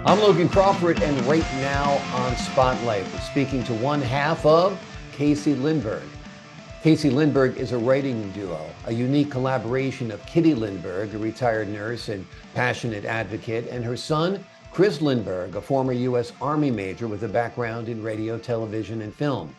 I'm Logan Crawford, and right now on Spotlight, we're speaking to one half of Casey Lindberg. Casey Lindberg is a writing duo, a unique collaboration of Kitty Lindberg, a retired nurse and passionate advocate, and her son, Chris Lindberg, a former U.S. Army major with a background in radio, television, and film.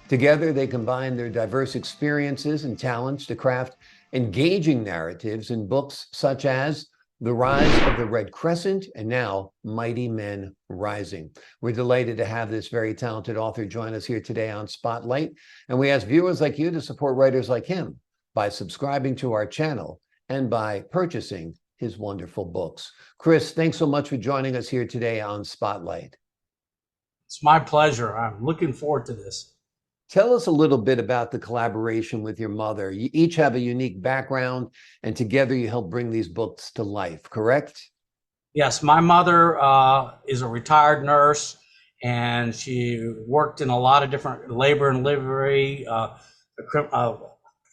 Together, they combine their diverse experiences and talents to craft engaging narratives in books such as The Rise of the Red Crescent, and now Mighty Men Rising. We're delighted to have this very talented author join us here today on Spotlight, and we ask viewers like you to support writers like him by subscribing to our channel and by purchasing his wonderful books. Chris, thanks so much for joining us here today on Spotlight. It's my pleasure. I'm looking forward to this. Tell us a little bit about the collaboration with your mother. You each have a unique background, and together you help bring these books to life, correct? Yes, my mother is a retired nurse, and she worked in a lot of different labor and delivery,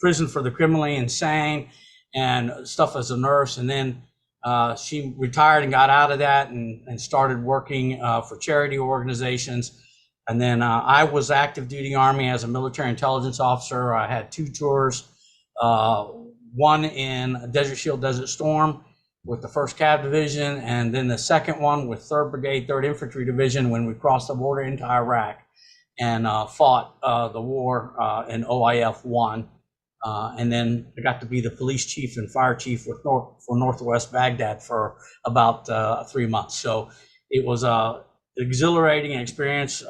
prison for the criminally insane, and stuff as a nurse. And then she retired and got out of that and started working for charity organizations. And then I was active duty Army as a military intelligence officer. I had 2 tours, one in Desert Shield, Desert Storm with the 1st Cav Division, and then the second one with 3rd Brigade, 3rd Infantry Division when we crossed the border into Iraq and fought the war in OIF 1. And then I got to be the police chief and fire chief for Northwest Baghdad for about 3 months. So it was exhilarating experience,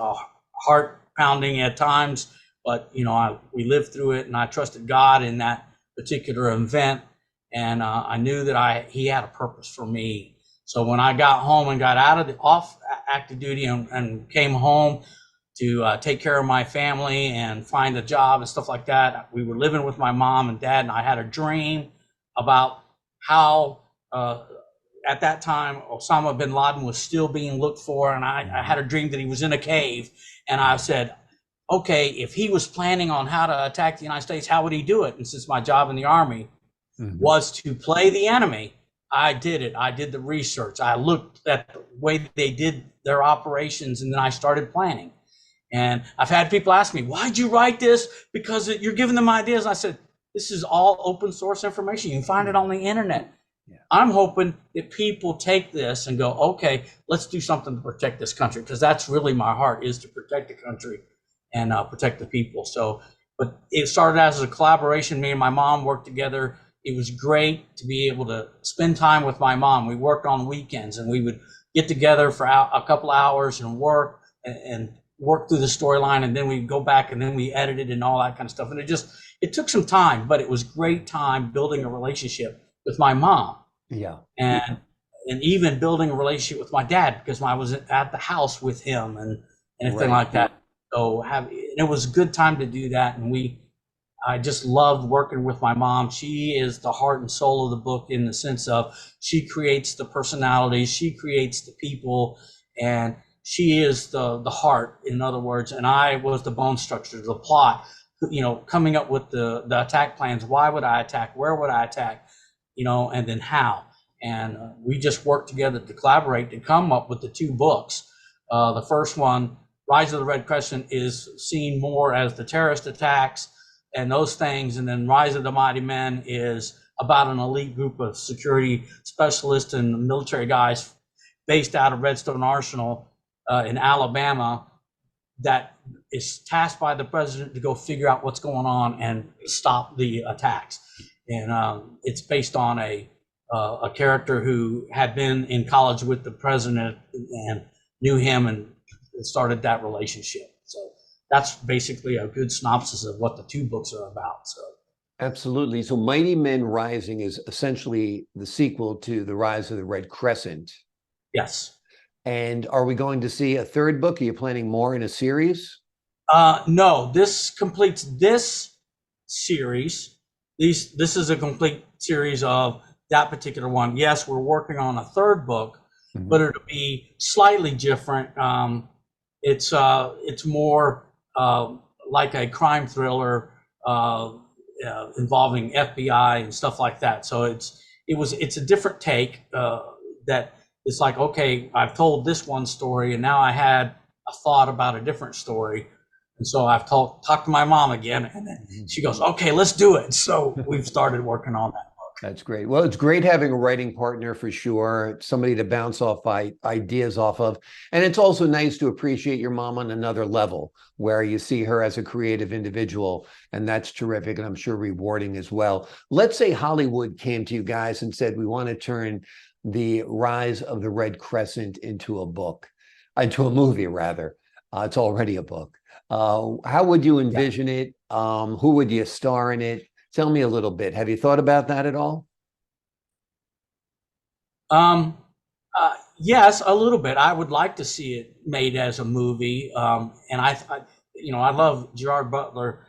heart pounding at times, but we lived through it, and I trusted God in that particular event, and I knew that he had a purpose for me. So when I got home and got out of off active duty and came home to take care of my family and find a job and stuff like that, we were living with my mom and dad, and I had a dream about how at that time, Osama bin Laden was still being looked for, and I had a dream that he was in a cave. And I said, okay, if he was planning on how to attack the United States, how would he do it? And since my job in the Army was to play the enemy, I did it. I did the research. I looked at the way they did their operations, and then I started planning. And I've had people ask me, why'd you write this? Because you're giving them ideas. And I said, this is all open source information. You can find it on the internet. Yeah. I'm hoping that people take this and go, okay, let's do something to protect this country, because that's really my heart, is to protect the country and protect the people. So, but it started as a collaboration. Me and my mom worked together. It was great to be able to spend time with my mom. We worked on weekends, and we would get together for a couple hours and work through the storyline, and then we'd go back and then we edited and all that kind of stuff. And it took some time, but it was great time building a relationship with my mom. Yeah. And even building a relationship with my dad, because I was at the house with him and everything like that. So it was a good time to do that. And I just loved working with my mom. She is the heart and soul of the book, in the sense of she creates the personalities, she creates the people, and she is the heart, in other words. And I was the bone structure, the plot, coming up with the attack plans. Why would I attack? Where would I attack? And then how. And we just worked together to collaborate to come up with the 2 books. The first one, Rise of the Red Crescent, is seen more as the terrorist attacks and those things. And then Rise of the Mighty Men is about an elite group of security specialists and military guys based out of Redstone Arsenal in Alabama that is tasked by the president to go figure out what's going on and stop the attacks. And it's based on a character who had been in college with the president and knew him and started that relationship. So that's basically a good synopsis of what the 2 books are about. So absolutely. So Mighty Men Rising is essentially the sequel to The Rise of the Red Crescent. Yes. And are we going to see a 3rd book? Are you planning more in a series? No, this completes this series. This is a complete series of that particular one. Yes, we're working on a 3rd book, but it'll be slightly different. It's more like a crime thriller involving FBI and stuff like that. So it's a different take that it's like, okay, I've told this one story and now I had a thought about a different story. And so I've talked to my mom again, and then she goes, okay, let's do it. So we've started working on that. That's great. Well, it's great having a writing partner for sure, somebody to bounce off ideas off of. And it's also nice to appreciate your mom on another level where you see her as a creative individual. And that's terrific. And I'm sure rewarding as well. Let's say Hollywood came to you guys and said, we want to turn the rise of the Red Crescent into a book, into a movie, rather. It's already a book. How would you envision it? Who would you star in it? Tell me a little bit. Have you thought about that at all? Yes, a little bit. I would like to see it made as a movie. And I love Gerard Butler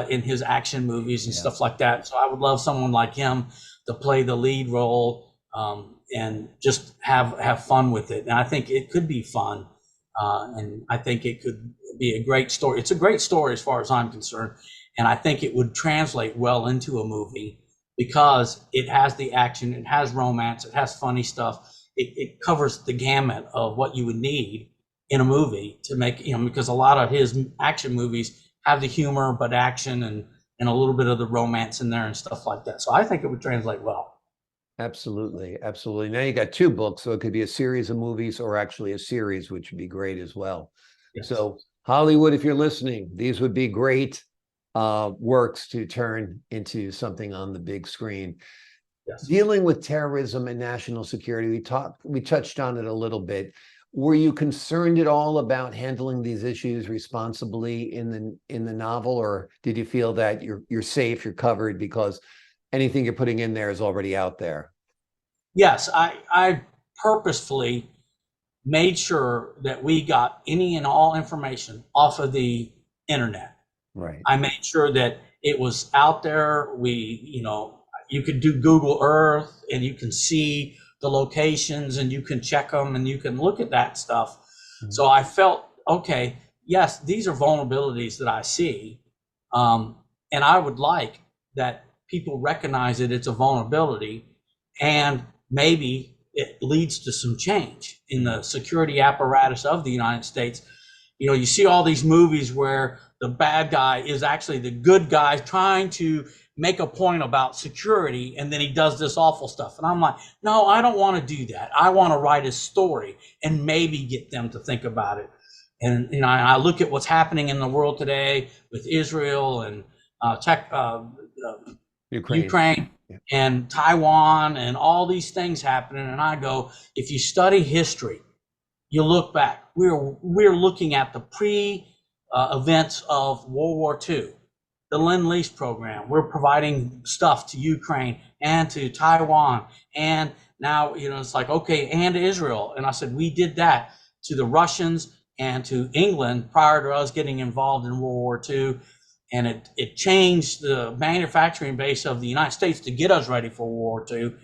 in his action movies and stuff like that. So I would love someone like him to play the lead role, and just have fun with it. And I think it could be fun. And I think it could be a great story. It's a great story as far as I'm concerned. And I think it would translate well into a movie because it has the action, it has romance, it has funny stuff. It covers the gamut of what you would need in a movie to make, because a lot of his action movies have the humor, but action and a little bit of the romance in there and stuff like that. So I think it would translate well. Absolutely. Absolutely. Now you got two books, so it could be a series of movies or actually a series, which would be great as well. Yes. So Hollywood, if you're listening, these would be great works to turn into something on the big screen. Yes. Dealing with terrorism and national security, we touched on it a little bit. Were you concerned at all about handling these issues responsibly in the novel, or did you feel that you're safe, you're covered because anything you're putting in there is already out there? Yes, I purposefully made sure that we got any and all information off of the internet. Right. I made sure that it was out there. You could do Google Earth and you can see the locations and you can check them and you can look at that stuff. Mm-hmm. So I felt, okay, yes, these are vulnerabilities that I see. And I would like that people recognize that it's a vulnerability and maybe it leads to some change in the security apparatus of the United States. You see all these movies where the bad guy is actually the good guy trying to make a point about security, and then he does this awful stuff. And I'm like, no, I don't want to do that. I want to write a story and maybe get them to think about it. And I look at what's happening in the world today with Israel and Ukraine and Taiwan and all these things happening. And I go, if you study history, you look back, we're looking at the pre-events of World War II, the Lend-Lease program. We're providing stuff to Ukraine and to Taiwan. And now, it's like, okay, and Israel. And I said, we did that to the Russians and to England prior to us getting involved in World War II. And it changed the manufacturing base of the United States to get us ready for World War II.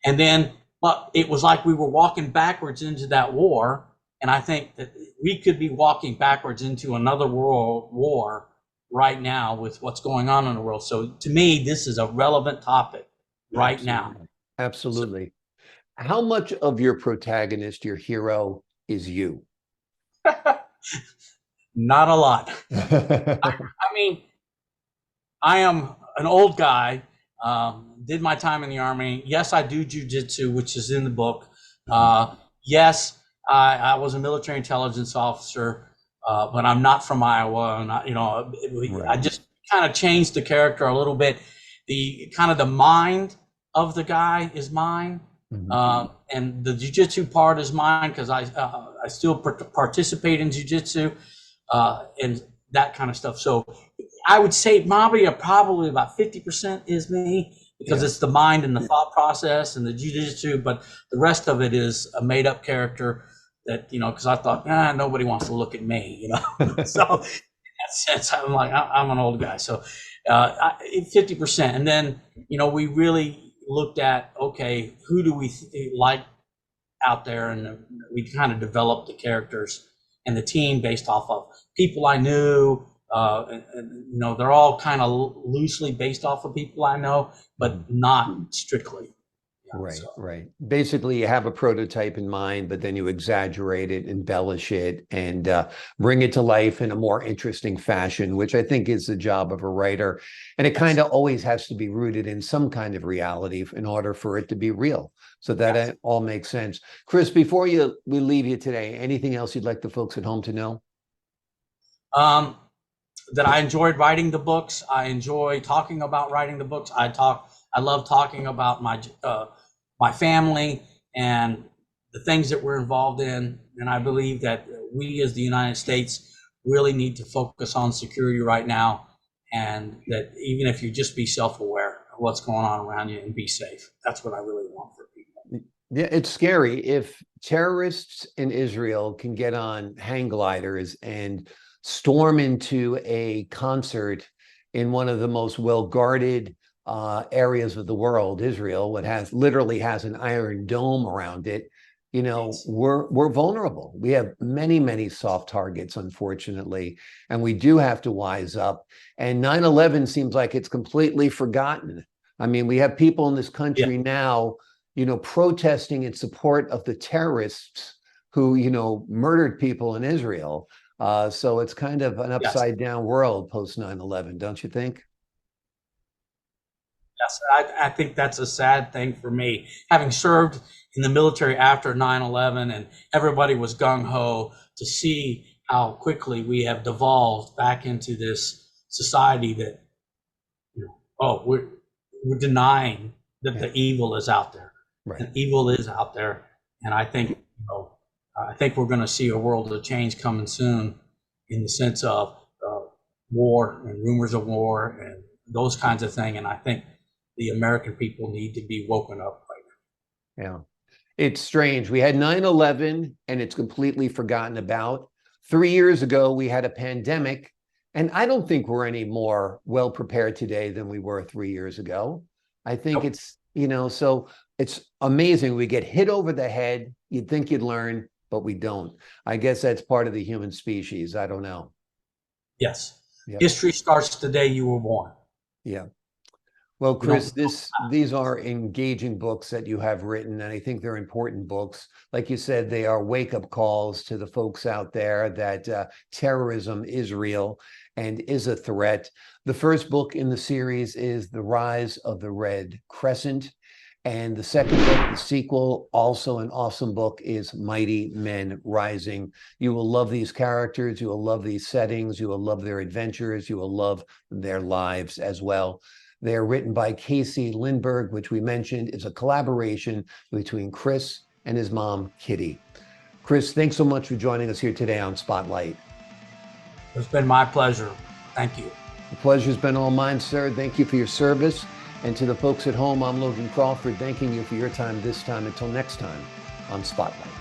And then, but it was like we were walking backwards into that war. And I think that we could be walking backwards into another world war right now with what's going on in the world. So to me, this is a relevant topic right now. Absolutely. How much of your protagonist, your hero, is you? Not a lot. I mean, I am an old guy, did my time in the Army. Yes, I do jujitsu, which is in the book. Yes, I was a military intelligence officer, but I'm not from Iowa. And I just kind of changed the character a little bit. The mind of the guy is mine. Mm-hmm. And the jiu-jitsu part is mine because I still participate in jiu-jitsu and that kind of stuff. So I would say probably about 50% is me because it's the mind and the thought process and the jiu-jitsu, but the rest of it is a made-up character that, because I thought, nobody wants to look at me, So in that sense, I'm like, I'm an old guy. So 50%. And then, we really looked at, okay, who do we like out there? And we kind of developed the characters and the team based off of people I knew. They're all kind of loosely based off of people I know, but not strictly. now. Right, So right. Basically, you have a prototype in mind, but then you exaggerate it, embellish it, and bring it to life in a more interesting fashion, which I think is the job of a writer. And it kind yes, of always has to be rooted in some kind of reality in order for it to be real. So that yes. all makes sense. Chris, before we leave you today, anything else you'd like the folks at home to know? Um, that I enjoyed writing the books. I enjoy talking about writing the books. I love talking about my family and the things that we're involved in. And I believe that we as the United States really need to focus on security right now. And that even if you just be self-aware of what's going on around you and be safe, that's what I really want for people. Yeah, it's scary. If terrorists in Israel can get on hang gliders and storm into a concert in one of the most well-guarded areas of the world, Israel, what has literally has an iron dome around it, we're vulnerable. We have many, many soft targets, unfortunately, and we do have to wise up. And 9/11 seems like it's completely forgotten. I mean, we have people in this Yeah. country now protesting in support of the terrorists who, murdered people in Israel. So it's kind of an Yes. upside down world post 9/11, don't you think? Yes, I think that's a sad thing for me. Having served in the military after 9/11 and everybody was gung ho to see how quickly we have devolved back into this society that, oh, we're denying that Yeah, the evil is out there. right. And evil is out there. And I think we're going to see a world of change coming soon in the sense of war and rumors of war and those kinds of things. And I think the American people need to be woken up right Yeah. It's strange. We had 9/11 and it's completely forgotten about. 3 years ago, we had a pandemic, and I don't think we're any more well prepared today than we were 3 years ago. I think now. so it's amazing. We get hit over the head. You'd think you'd learn, but we don't. I guess that's part of the human species. I don't know. Yes. Yep. History starts the day you were born. Yeah. Well, You don't. Chris, these are engaging books that you have written, and I think they're important books. Like you said, they are wake-up calls to the folks out there that terrorism is real and is a threat. The first book in the series is The Rise of the Red Crescent. And the second book, the sequel, also an awesome book, is Mighty Men Rising. You will love these characters. You will love these settings. You will love their adventures. You will love their lives as well. They're written by Casey Lindberg, which we mentioned is a collaboration between Chris and his mom, Kitty. Chris, thanks so much for joining us here today on Spotlight. It's been my pleasure. Thank you. The pleasure's been all mine, sir. Thank you for your service. And to the folks at home, I'm Logan Crawford, thanking you for your time this time. Until next time on Spotlight.